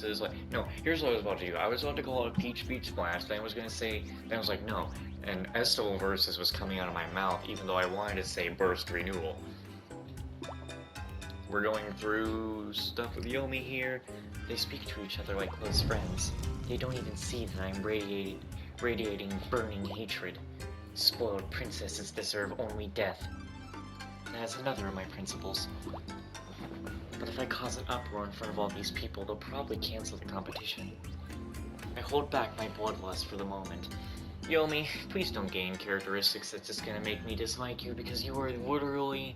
versus, like, no, here's what I was about to do. I was about to call it a Peach Beach Splash, then I was gonna say, then I was like, no. And Estival versus was coming out of my mouth, even though I wanted to say Burst Renewal. We're going through stuff with Yomi here. They speak to each other like close friends. They don't even see that I'm radiating burning hatred. Spoiled princesses deserve only death. That's another of my principles. But if I cause an uproar in front of all these people, they'll probably cancel the competition. I hold back my bloodlust for the moment. Yomi, please don't gain characteristics that's just gonna make me dislike you, because you are literally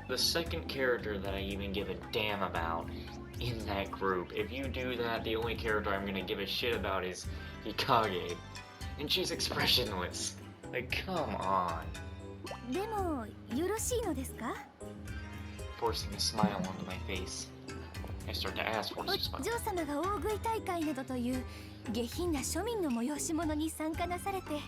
the second character that I even give a damn about in that group. If you do that, the only character I'm gonna give a shit about is Hikage. And she's expressionless. Like, come on. でもよろしいのですか? Forcing a smile onto my face. I start to ask for a smile. お嬢様が大食い大会などという下品な庶民の催し物に参加なされて。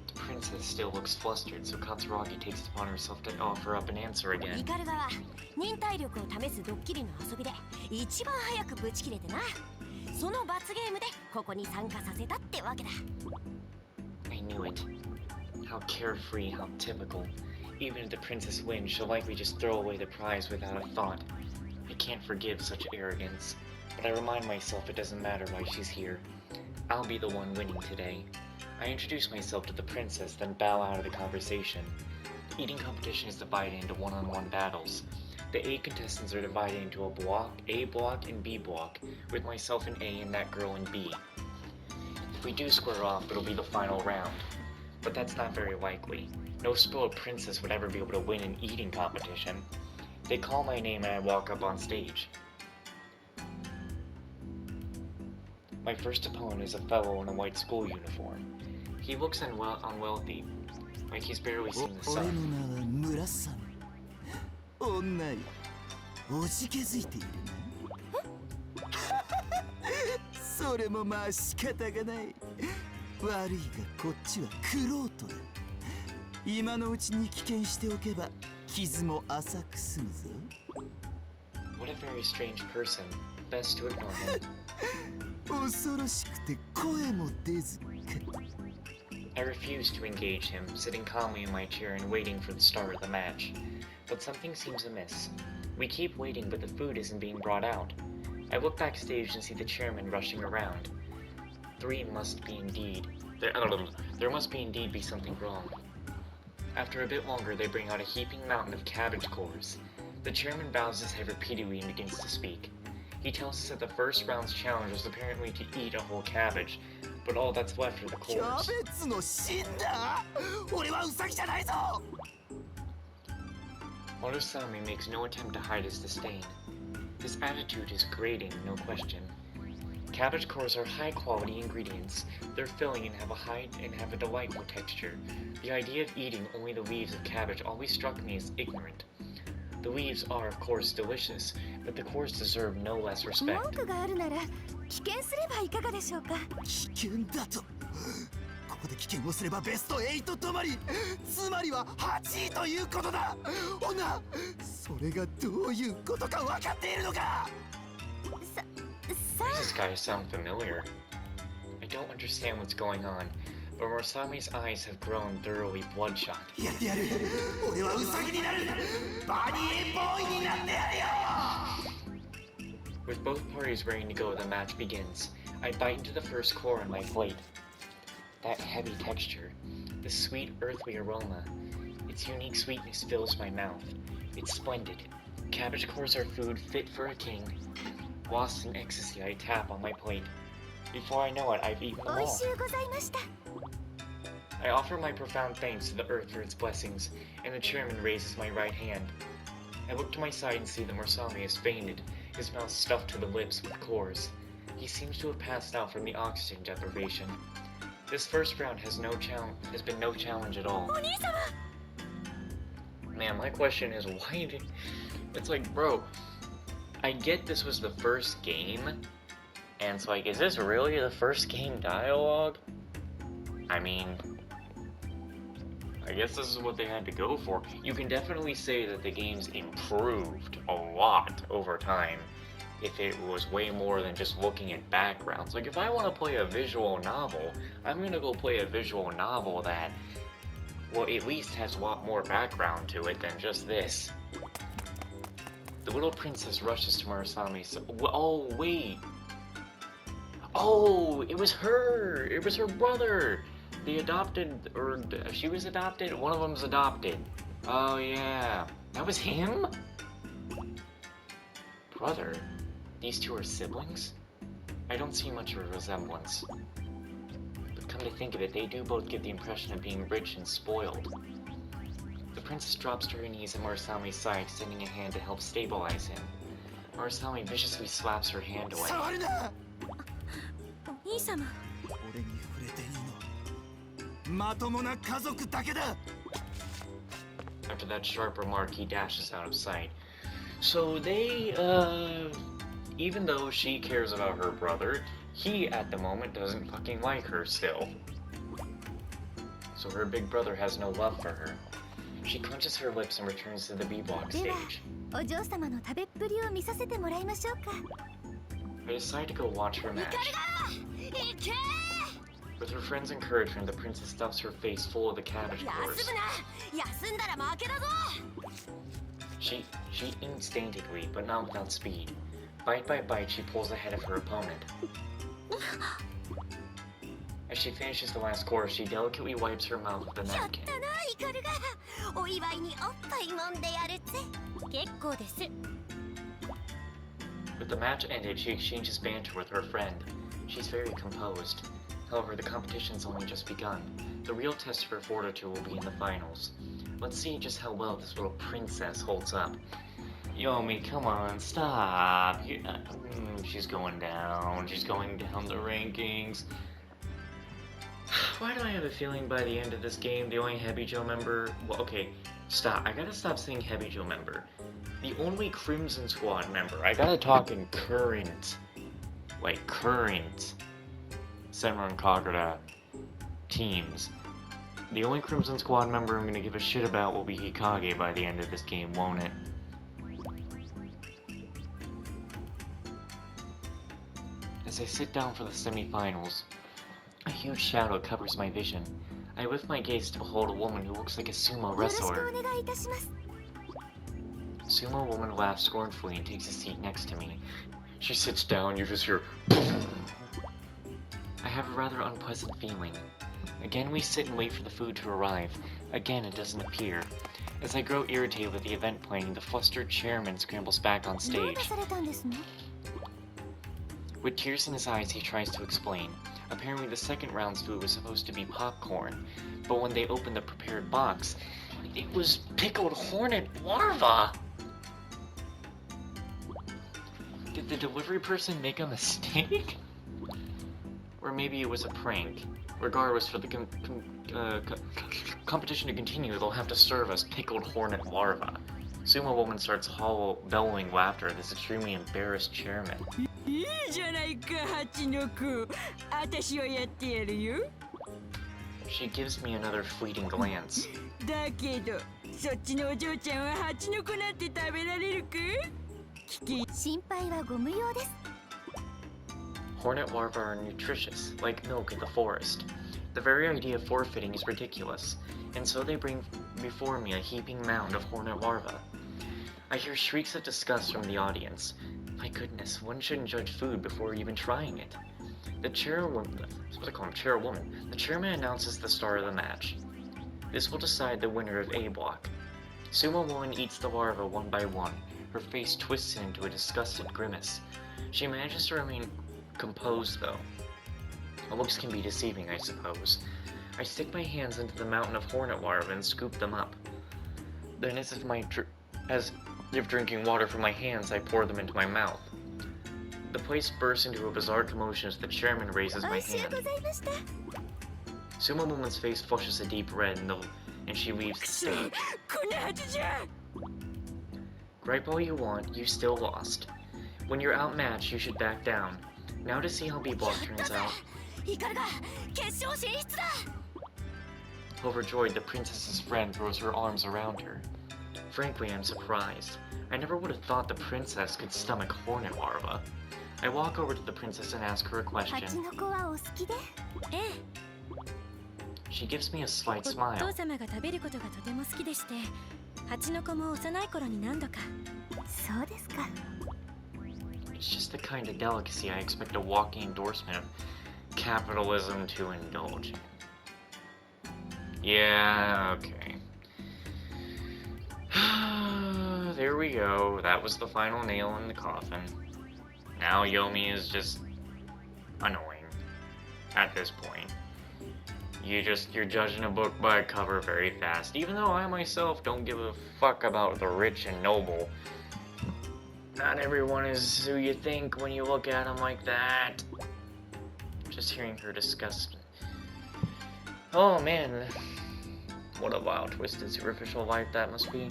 The princess still looks flustered, so Katsuragi takes it upon herself to offer up an answer again. イカルバは忍耐力を試すドッキリの遊びで一番早くぶち切れてな。その罰ゲームでここに参加させたってわけだ。I knew it. How carefree, how typical. Even if the princess wins, she'll likely just throw away the prize without a thought. I can't forgive such arrogance, but I remind myself it doesn't matter why she's here. I'll be the one winning today. I introduce myself to the princess, then bow out of the conversation. The eating competition is divided into one-on-one battles. The A contestants are divided into a block and B block, with myself in A and that girl in B. If we do square off, it'll be the final round. But that's not very likely. No spoiled princess would ever be able to win an eating competition. They call my name and I walk up on stage. My first opponent is a fellow in a white school uniform. He looks unwealthy, like he's barely seen the sun. 女よ、おじけづいているな。それもまあ仕方がない。悪いがこっちは玄人だ。今のうちに危険しておけば傷も浅く済むぞ。What a very strange person. Best to ignore him. 恐ろしくて声も出ずか。I refuse to engage him, sitting calmly in my chair and waiting for the start of the match. But something seems amiss. We keep waiting, but the food isn't being brought out. I look backstage and see the chairman rushing around. There must indeed be something wrong. After a bit longer, they bring out a heaping mountain of cabbage cores. The chairman bows his head repeatedly and begins to speak. He tells us that the first round's challenge was apparently to eat a whole cabbage, but all that's left are the cores. キャベツの芯だ。俺はウサギじゃないぞ。Marusami makes no attempt to hide his disdain. His attitude is grating, no question. Cabbage cores are high-quality ingredients. They're filling and have a delightful texture. The idea of eating only the leaves of cabbage always struck me as ignorant. The leaves are, of course, delicious, but the cores deserve no less respect. 文句があるなら棄権すればいかがでしょうか。危険だと。ここで棄権をすればベスト8止まり。つまりは8位ということだ。女、それがどういうことか分かっているのか。These guys sound familiar. I don't understand what's going on, but Murasami's eyes have grown thoroughly bloodshot. やってやる。俺はウサギになる。バニーボーイになってやるよ。With both parties ready to go, the match begins. I bite into the first core on my plate. That heavy texture, the sweet earthly aroma, its unique sweetness fills my mouth. It's splendid. Cabbage cores are food fit for a king. Lost in ecstasy, I tap on my plate. Before I know it, I've eaten them 美味 all. しゅうございました。 I offer my profound thanks to the earth for its blessings, and the chairman raises my right hand. I look to my side and see that Murasami has fainted, his mouth stuffed to the lips with cores. He seems to have passed out from the oxygen deprivation. This first round has been no challenge at all. お兄様。 Man, my question is why did... It's like, bro, I get this was the first game, and it's like, is this really the first game dialogue? I mean, I guess this is what they had to go for. You can definitely say that the game's improved a lot over time. if it was way more than just looking at backgrounds. Like, if I want to play a visual novel, I'm gonna go play a visual novel that, well, at least has a lot more background to it than just this. The little princess rushes to Murasami's. Oh, wait. Oh, it was her. It was her brother. The adopted, or she was adopted? One of them's adopted. Oh, yeah. That was him? Brother? These two are siblings? I don't see much of a resemblance. But come to think of it, they do both give the impression of being rich and spoiled. The princess drops to her knees at Murasami's side, extending a hand to help stabilize him. Murasami viciously slaps her hand away. 触るな。お兄様。俺に触れていいの。まともな家族だけだ。 After that sharp remark, he dashes out of sight. So they, even though she cares about her brother, he, at the moment, doesn't fucking like her still. So her big brother has no love for her. She clenches her lips and returns to the B-block stage. お嬢様の食べっぷりを見させてもらいましょうか。 I decide to go watch her match. With her friend's encouragement, the princess stuffs her face full of the cabbage cores. 休むな。休んだら負けだぞ。 She instinctively, but not without speed. Bite by bite, she pulls ahead of her opponent. As she finishes the last course, she delicately wipes her mouth with a やっ napkin. たな、イカルが。お祝いにおっぱい揉んでやるぜ。結構です。 With the match ended, she exchanges banter with her friend. She's very composed. However, the competition's only just begun. The real test of her fortitude will be in the finals. Let's see just how well this little princess holds up. Yomi, come on, stop. She's going down. She's going down the rankings. Why do I have a feeling by the end of this game, the only Heavy Joe member... Well, okay, stop. I gotta stop saying Heavy Joe member. The only Crimson Squad member. I gotta talk in current. Like, current Senran Kagura teams. The only Crimson Squad member I'm gonna give a shit about will be Hikage by the end of this game, won't it? As I sit down for the semifinals, a huge shadow covers my vision. I lift my gaze to behold a woman who looks like a sumo よろしく wrestler. お願いいたします。 Sumo woman laughs scornfully and takes a seat next to me. She sits down, you just hear... I have a rather unpleasant feeling. Again we sit and wait for the food to arrive. Again it doesn't appear. As I grow irritated with the event playing, the flustered chairman scrambles back on どう stage. 出されたんですね。 With tears in his eyes, he tries to explain. Apparently the second round's food was supposed to be popcorn, but when they opened the prepared box, it was pickled hornet larva! Did the delivery person make a mistake? Or maybe it was a prank. Regardless, for the competition to continue, they'll have to serve us pickled hornet larva. Sumo woman starts hollow bellowing laughter at this extremely embarrassed chairman. いいじゃないか、八の子。私はやってやるよ。 She gives me another fleeting glance. だけど、そっちのお嬢ちゃんは蜂の子なんて食べられるか？心配はご無用です。 Hornet larvae are nutritious, like milk in the forest. The very idea of forfeiting is ridiculous, and so they bring before me a heaping mound of hornet larvae. I hear shrieks of disgust from the audience. My goodness, one shouldn't judge food before even trying it. The chairwoman, the chairman announces the start of the match. This will decide the winner of A block. Sumo woman eats the larva one by one. Her face twists into a disgusted grimace. She manages to remain composed, though. Looks can be deceiving, I suppose. I stick my hands into the mountain of hornet larvae and scoop them up. Then, as if drinking water from my hands, I pour them into my mouth. The place bursts into a bizarre commotion as the chairman raises my 美味しゅう hand. ございました。 Sumo woman's face flushes a deep red, and she leaves the stage. こんなはずじゃ。 Gripe all you want, you still lost. When you're outmatched, you should back down. Now to see how B block turns out. イカルが決勝進出だ。 Overjoyed, the princess's friend throws her arms around her. Frankly, I'm surprised. I never would have thought the princess could stomach hornet larva. I walk over to the princess and ask her a 蜂 question. の子はお好きで？ええ。 She gives me a slight お smile. 父様が食べることがとても好きでして、蜂の子も幼い頃に何度か。そうですか。 It's just the kind of delicacy I expect a walking endorsement of capitalism to indulge in. Yeah, okay. There we go. That was the final nail in the coffin. Now Yomi is just annoying at this point. You're judging a book by a cover very fast, even though I myself don't give a fuck about the rich and noble. Not everyone is who you think when you look at them like that. Just hearing her discuss. Oh man, what a wild, twisted, superficial life that must be.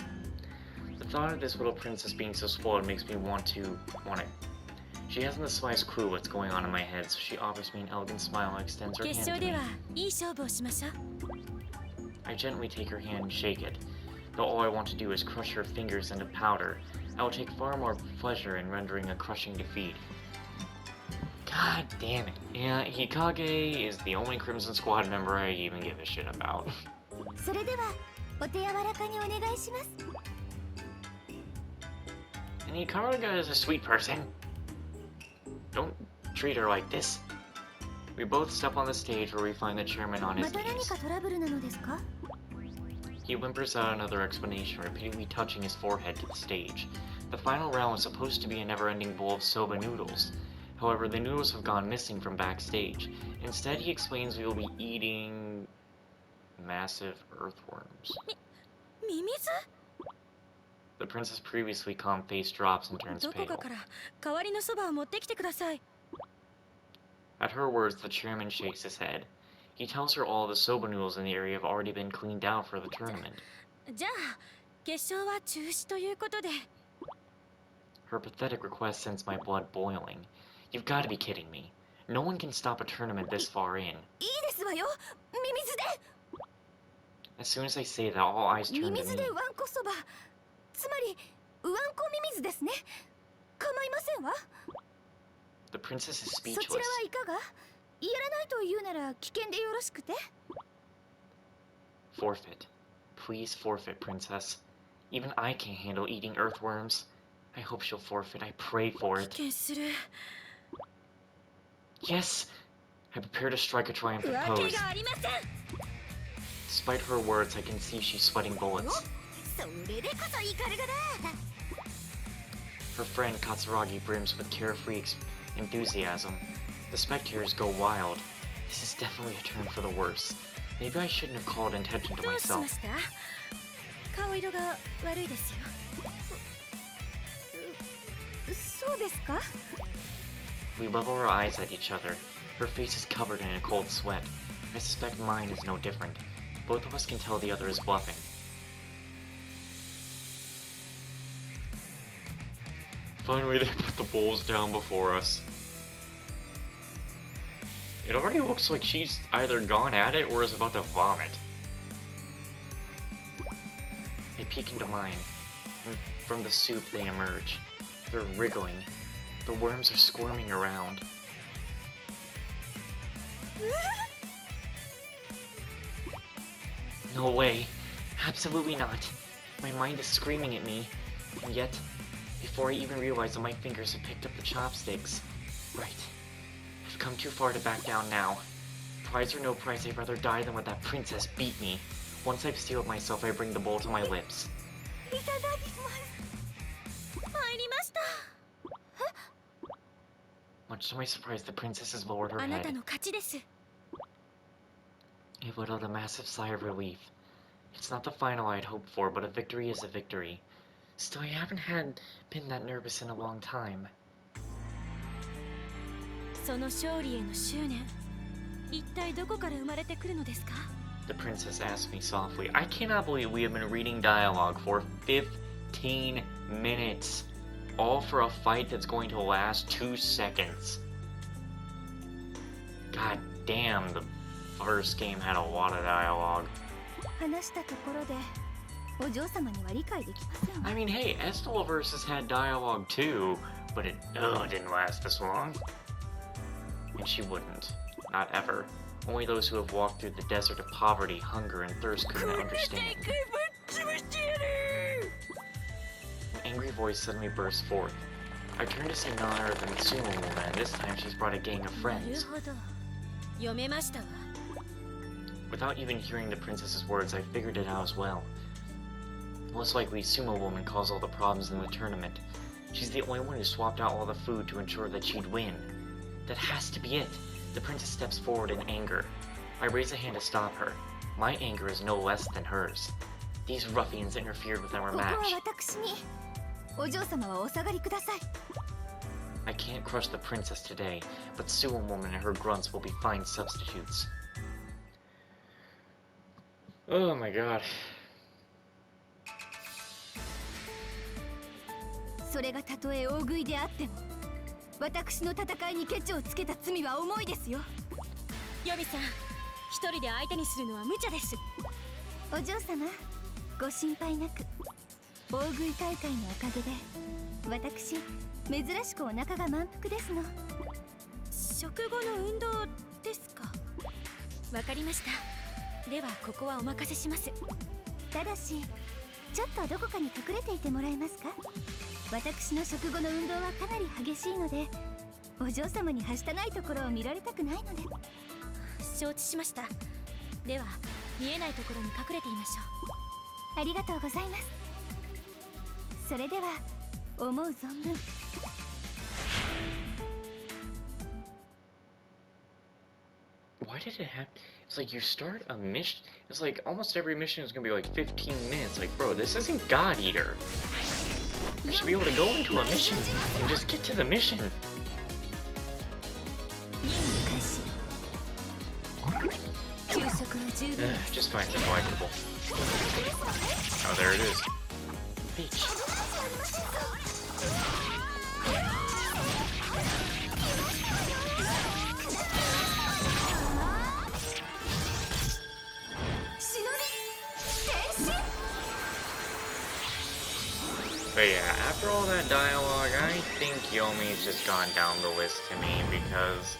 The thought of this little princess being so spoiled makes me want it. She hasn't the slightest clue what's going on in my head, so she offers me an elegant smile and extends her 決 hand 勝 to で me. はいい勝負をしましょう。 I gently take her hand and shake it. Though all I want to do is crush her fingers into powder, I will take far more pleasure in rendering a crushing defeat. God damn it. Yeah, Hikage is the only Crimson Squad member I even give a shit about. それではお手柔らかにお願いします。 And Hikaruga is a sweet person. Don't treat her like this. We both step on the stage where we find the chairman on ま his た何 knees. かトラブルなのですか？ He whimpers out another explanation, repeatedly touching his forehead to the stage. The final round was supposed to be a never-ending bowl of soba noodles. However, the noodles have gone missing from backstage. Instead, he explains we will be eating massive earthworms. ミミズ？ The princess previously calm face drops and turns どこ pale. かから代わりのそばを持ってきてください。 At her words, the chairman shakes his head. He tells her all the soba noodles in the area have already been cleaned out for the tournament. じゃあ決勝は中止ということで。 Her pathetic request sends my blood boiling. You've got to be kidding me. No one can stop a tournament this far in. いいですわよ。ミミズで。 As soon as I say that, all eyes ミ turn ミ to ズ me. でワンコそば。つまりワンコミミズですね。構いませんわ。 The princess is そち speechless. らはいかが？やらないと言うなら危険でよろしくて。 Forfeit. Please forfeit, princess. Even I can't handle eating earthworms. I hope she'll forfeit. I pray for it. 危険する。 Yes! I prepare to strike a triumphant わ pose. けがありません。 Despite her words, I can see she's sweating bullets. それでこそイカルガだ。 Her friend Katsuragi brims with carefree enthusiasm. The spectators go wild. This is definitely a turn for the worse. Maybe I shouldn't have called attention to どうしま myself. した？顔色が悪いですよ。そうですか？ We level our eyes at each other. Her face is covered in a cold sweat. I suspect mine is no different. Both of us can tell the other is bluffing. Finally, they put the bowls down before us. It already looks like she's either gone at it or is about to vomit. I peek into mine, and from the soup they emerge. They're wriggling. The worms are squirming around. No way. Absolutely not. My mind is screaming at me. And yet, before I even realize that my fingers have picked up the chopsticks. Right. I've come too far to back down now. Prize or no prize, I'd rather die than let that princess beat me. Once I've steeled myself, I bring the bowl to my lips. いただきます。入りました。 Much to my surprise, the princess has lowered her あなた head. の勝ちです。 I let out a massive sigh of relief. It's not the final I'd hoped for, but a victory is a victory. Still, I haven't been that nervous in a long time. その勝利への執念、一体どこから生まれてくるのですか？ The princess asked me softly. I cannot believe we have been reading dialogue for 15 minutes. All for a fight that's going to last 2 seconds. God damn, the first game had a lot of dialogue. 話したところでお嬢様には理解できません。 I mean, hey, Estelaverse has had dialogue too, but it didn't last this long. And she wouldn't. Not ever. Only those who have walked through the desert of poverty, hunger, and thirst could understand. An angry voice suddenly burst forth. I turned to see none other than the Sumo woman, and this time she's brought a gang of なる friends. ほど、読めましたわ。 Without even hearing the princess's words, I figured it out as well. Most likely, Sumo Woman caused all the problems in the tournament. She's the only one who swapped out all the food to ensure that she'd win. That has to be it. The princess steps forward in anger. I raise a hand to stop her. My anger is no less than hers. These ruffians interfered with our ここは match. 私に。お嬢様はお下がりください。 I can't crush the princess today, but Sumo Woman and her grunts will be fine substitutes. Oh my god. それがたとえ大食いであっても、私の戦いにケチをつけた罪は重いですよ。ヨミさん、一人で相手にするのは無茶です。お嬢様、ご心配なく。大食い大会のおかげで、私珍しくお腹が満腹ですの。食後の運動ですか。わかりました。ではここはお任せします。ただし、ちょっとどこかに隠れていてもらえますか。私の食後の運動はかなり激しいので、お嬢様にはしたないところを見られたくないので。承知しました。では見えないところに隠れていましょう。ありがとうございます。それでは思う存分。 Why did it happen? It's like you start a mission. It's like almost every mission is gonna be like 15 minutes. Like, bro, this isn't God Eater. You should be able to go into a mission and just get to the mission. Just finds it delightful. Oh, there it is. Peach. But yeah, after all that dialogue, I think Yomi's just gone down the list to me because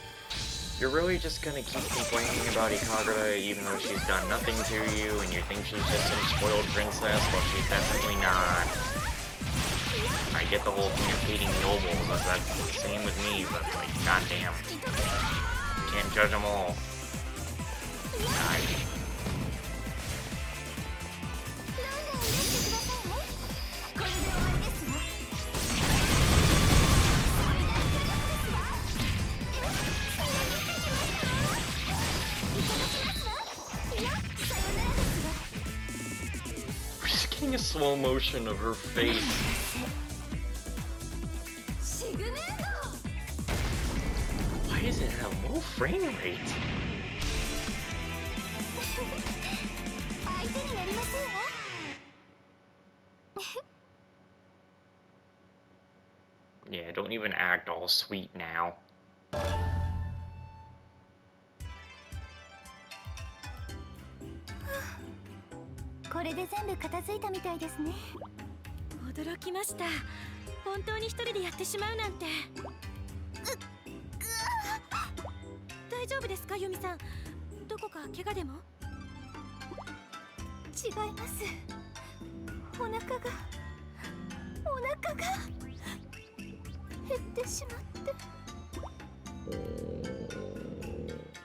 you're really just gonna keep complaining about Kagura even though she's done nothing to you and you think she's just some spoiled princess, but she's definitely not. I get the whole thing of hating nobles, that's the same with me, but like, goddamn. Can't judge them all. We're just getting a slow motion of her face. Why is it at a low frame rate? Yeah, don't even act all sweet now. これで全部片付いたみたいですね。驚きました。本当に一人でやってしまうなんて。大丈夫ですか、ユミさん。どこか怪我でも？違います。お腹が減ってしまって。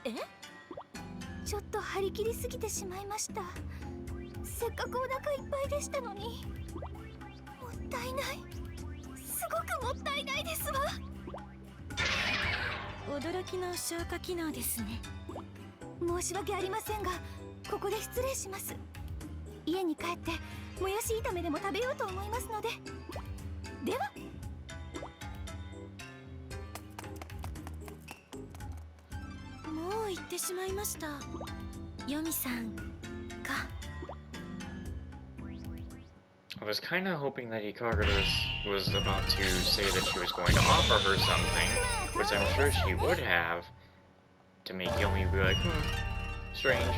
え？ちょっと張り切りすぎてしまいました。せっかくお腹いっぱいでしたのに。もったいない。すごくもったいないですわ。驚きの消化機能ですね。申し訳ありませんが、ここで失礼します。家に帰ってもやし炒めでも食べようと思いますので。では。もう行ってしまいました。ヨミさんか。I was kind of hoping that Kagura was about to say that she was going to offer her something, which I'm sure she would have, to make Yomi be like, strange.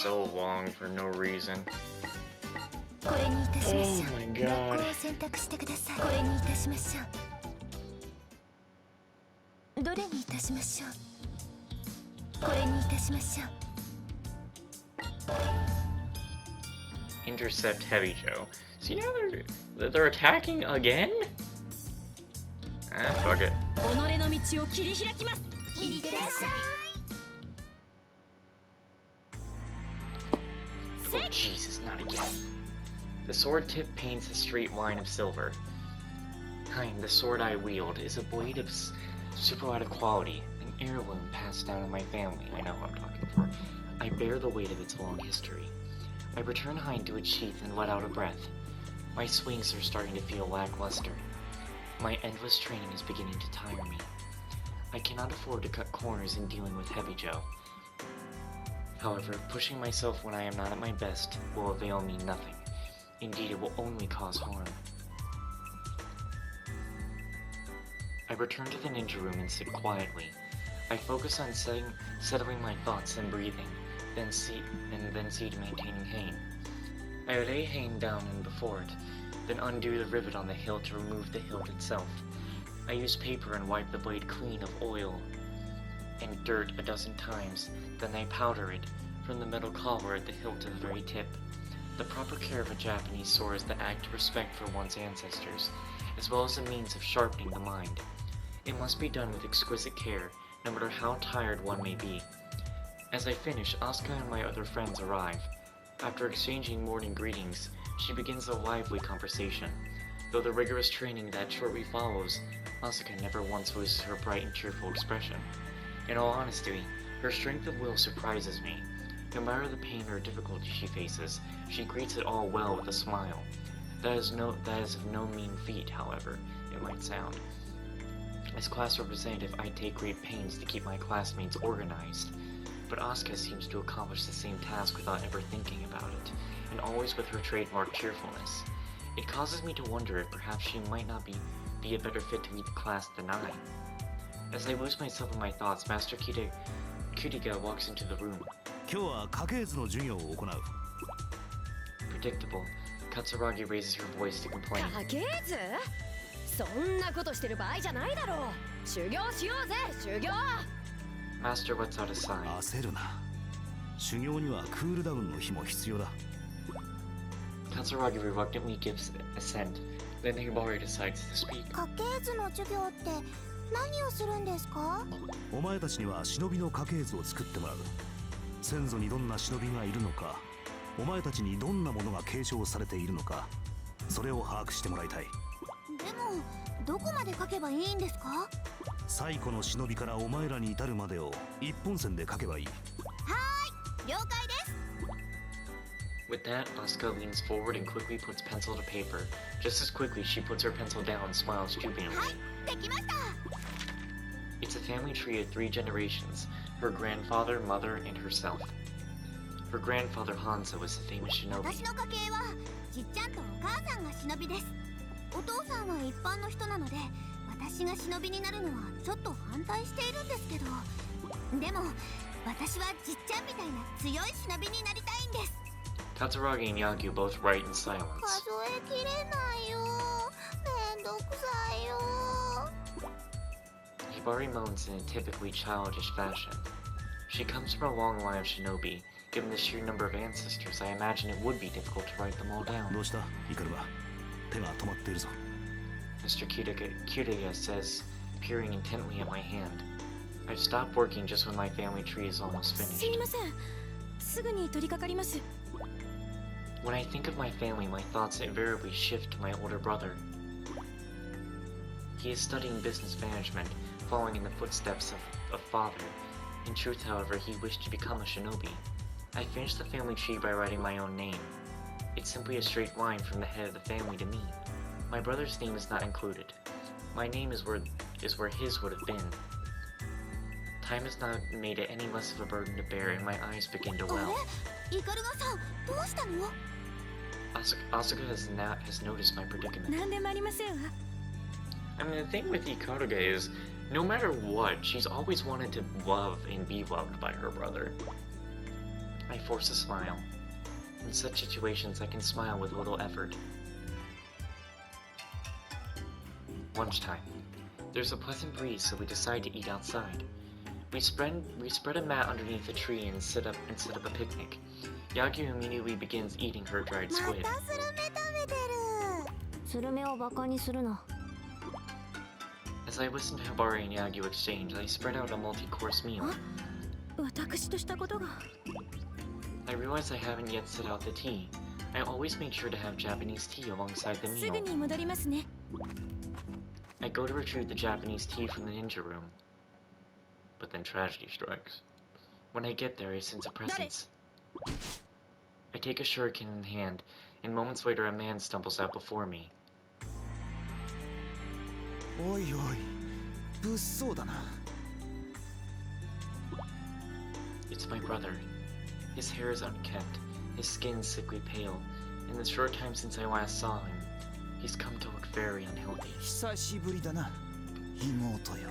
so long for no reason. これにいたしましょ Oh う my 学 god. 校を選択してくださいこれにいたしましょうどれにいたしましょうこれにいたしましょう Intercept Heavy Joe. See, now they're attacking again? Ah, fuck it. 己の道を切り開きますいってらっしゃい Oh, Jesus, not again. The sword tip paints a straight line of silver. The sword I wield is a blade of super quality, an heirloom passed down in my family. I know who I'm talking for. I bear the weight of its long history. I return Hein to its sheath and let out a breath. My swings are starting to feel lackluster. My endless training is beginning to tire me. I cannot afford to cut corners in dealing with Heavy Joe. However, pushing myself when I am not at my best will avail me nothing. Indeed, it will only cause harm. I return to the ninja room and sit quietly. I focus on settling my thoughts and breathing, then see to maintaining Hein. I lay Hein down and before it, then undo the rivet on the hilt to remove the hilt itself. I use paper and wipe the blade clean of oil and dirt a dozen times, then I powder it from the metal collar at the hilt to the very tip. The proper care of a Japanese sword is the act of respect for one's ancestors, as well as a means of sharpening the mind. It must be done with exquisite care, no matter how tired one may be. As I finish, Asuka and my other friends arrive. After exchanging morning greetings, she begins a lively conversation. Though the rigorous training that shortly follows, Asuka never once voices her bright and cheerful expression. In all honesty, her strength of will surprises me. No matter the pain or difficulty she faces, she greets it all well with a smile. That is of no mean feat, however, it might sound. As class representative, I take great pains to keep my classmates organized. But Asuka seems to accomplish the same task without ever thinking about it, and always with her trademark cheerfulness. It causes me to wonder if perhaps she might not be a better fit to lead the class than I. As I lose myself in my thoughts, Master Kiriga walks into the room. 今日は家系図の授業を行う。 Predictable, Katsuragi raises her voice to complain. 家系図そんなことしてる場合じゃないだろう修行しようぜ修行 Master lets out a sigh. 焦るな。修行にはクールダウンの日も必要だ。 Katsuragi reluctantly gives assent. Then Hibari decides to speak. 家系図の授業って何をするんですか？お前たちには忍びの家系図を作ってもらう。先祖にどんな忍びがいるのか、お前たちにどんなものが継承されているのか、それを把握してもらいたい。でもどこまで書けばいいんですか？最古の忍びからお前らに至るまでを一本線で書けばいい。はーい、了解です。 With that, Asuka leans forward and quickly puts pencil to paper. Just as quickly, she puts her pencil down and smiles jubilantly. はい、できました。 It's a family tree of 3 generations, her grandfather, mother, and herself. Her grandfather Hanzo was a famous shinobi. 私の家系はじっちゃんとお母さんが忍びです。お父さんは一般の人なので、私が忍びになるのはちょっと反対しているんですけど、でも私はじっちゃんみたいな強い忍びになりたいんです。 Katsuragi and Yagyu both write in silence. 数えきれないよ。めんどくさいよ。 Hibari moans in a typically childish fashion. She comes from a long line of shinobi. Given the sheer number of ancestors, I imagine it would be difficult to write them all down. どうした？イカルは手が止まっているぞ。 Mr. Kiriga says, peering intently at my hand. I've stopped working just when my family tree is almost すみ finished. ませんすぐに取り掛かります When I think of my family, my thoughts invariably shift to my older brother. He is studying business management, following in the footsteps of father. In truth, however, he wished to become a shinobi. I finished the family tree by writing my own name. It's simply a straight line from the head of the family to me. My brother's name is not included. My name is where his would have been. Time has not made it any less of a burden to bear, and my eyes begin to あ well. れ、イカルガさん、どうしたの？ Asuka has noticed my predicament. 何でもありませんわ I mean, the thing with Ikaruga is, no matter what, she's always wanted to love and be loved by her brother. I force a smile. In such situations, I can smile with little effort. Lunchtime. There's a pleasant breeze, so we decide to eat outside. We spread a mat underneath a tree and set up a picnic. Yagyu immediately begins eating her dried squid. スルメをバカにするな。 As I listen to Hibari and Yagyu exchange, I spread out a multi-course meal. 私としたことが。 I realize I haven't yet set out the tea. I always make sure to have Japanese tea alongside the すぐ meal. に戻りますね。 I go to retrieve the Japanese tea from the ninja room. But then tragedy strikes. When I get there, I sense a presence. I take a shuriken in hand, and moments later a man stumbles out before me. おいおい、物騒だな。 It's my brother. His hair is unkempt, his skin sickly pale. In the short time since I last saw him, he's come to look very unhealthy. 久しぶりだな、妹よ。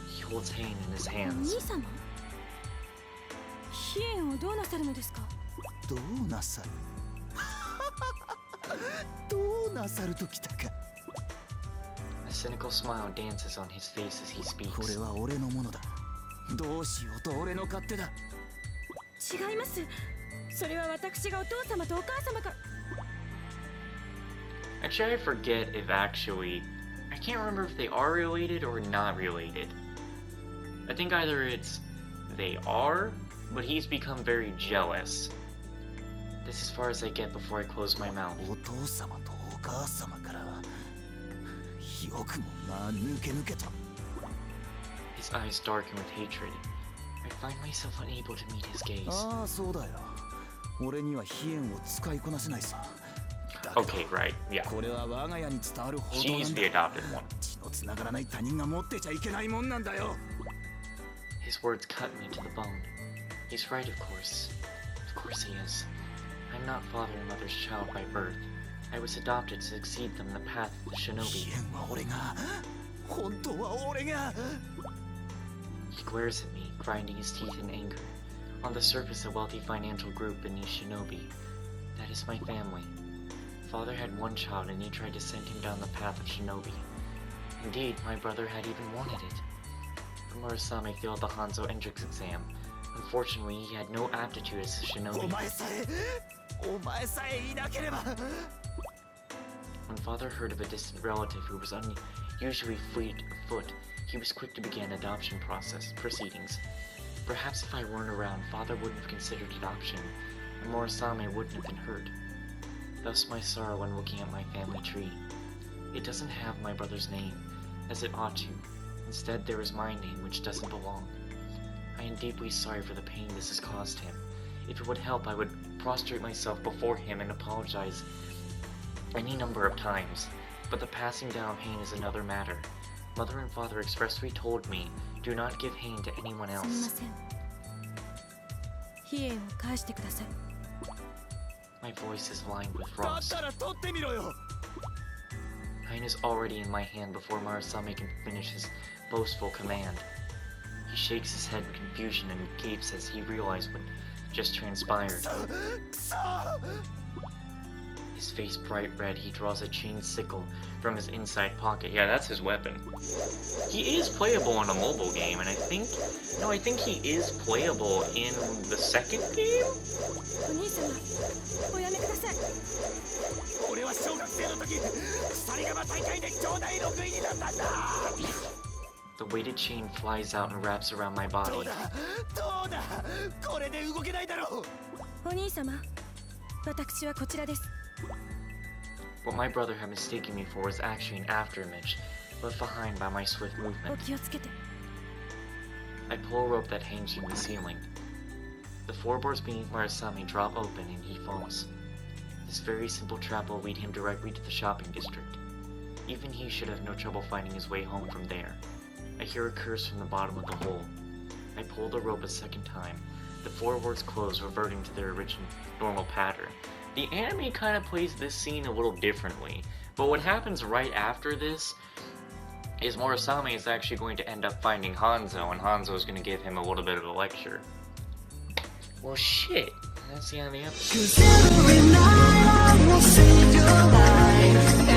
He holds Hain in his お hands. 兄様。飛燕をどうなさるのですか。どうなさるどうなさるときたか。 A cynical smile dances on his face as he これ speaks. は俺のものだ。どうしようと俺の勝手だ。違います。それは私がお父様とお母様から。 Actually, I forget if I can't remember if they are related or not related. I think either it's they are, but he's become very jealous. This is as far as I get before I close my mouth. お父様とお母様からよくもまあ抜けた。 His eyes darken with hatred. I find myself unable to meet his gaze. ああそうだよ。俺には飛燕を使いこなせないさ。だけど Okay, right, yeah. これは我が家に伝わる報道な She's ん the だ。 adopted one. 血の繋がらない他人が持ってちゃいけないもんなんだよ。 His words cut me to the bone. He's right, of course. Of course he is. I'm not father and mother's child by birth. I was adopted to succeed them in the path of the 飛 shinobi. 燕は俺が。本当は俺が。 He glares at me, grinding his teeth in anger. On the surface, a wealthy financial group beneath shinobi. That is my family. Father had one child and he tried to send him down the path of shinobi. Indeed, my brother had even wanted it. Murasame failed the Hanzo entrance exam. Unfortunately, he had no aptitude as a お shinobi. 前さえいなければ。 When father heard of a distant relative who was unusually fleet of foot, he was quick to begin adoption proceedings. Perhaps if I weren't around, father wouldn't have considered adoption, and Murasame wouldn't have been hurt. Thus my sorrow when looking at my family tree. It doesn't have my brother's name, as it ought to. Instead, there is my name, which doesn't belong. I am deeply sorry for the pain this has caused him. If it would help, I would prostrate myself before him and apologize any number of times. But the passing down of Hain is another matter. Mother and father expressly told me, do not give Hain to anyone すみま else. せん。飛燕を返してください。 My voice is lined with だっ frost. たら取ってみろよ。 Hain is already in my hand before Murasame can finish his boastful command. He shakes his head in confusion and gapes as he realizes what just transpired. くそ。 His face bright red, he draws a chain sickle from his inside pocket. Yeah, that's his weapon. He is playable in a mobile game, and I think he is playable in the second game? お兄様、おやめください。俺は小学生の時鎖釜大会で兄弟6位になったんだ。 The weighted chain flies out and wraps around my ど body. うだこれで動けないだろう。お兄様、私はこちらです。 What my brother had mistaken me for was actually an afterimage, left behind by my swift お movement. 気をつけて。 I pull a rope that hangs from the ceiling. The floorboards beneath Murasame drop open and he falls. This very simple trap will lead him directly to the shopping district. Even he should have no trouble finding his way home from there. I hear a curse from the bottom of the hole. I pull the rope a second time. The floorboards close, reverting to their original normal pattern. The anime kind of plays this scene a little differently, but what happens right after this is Murasame is actually going to end up finding Hanzo, and Hanzo is going to give him a little bit of a lecture. Well, shit. That's the end of the episode. 'Cause every night I will save your life.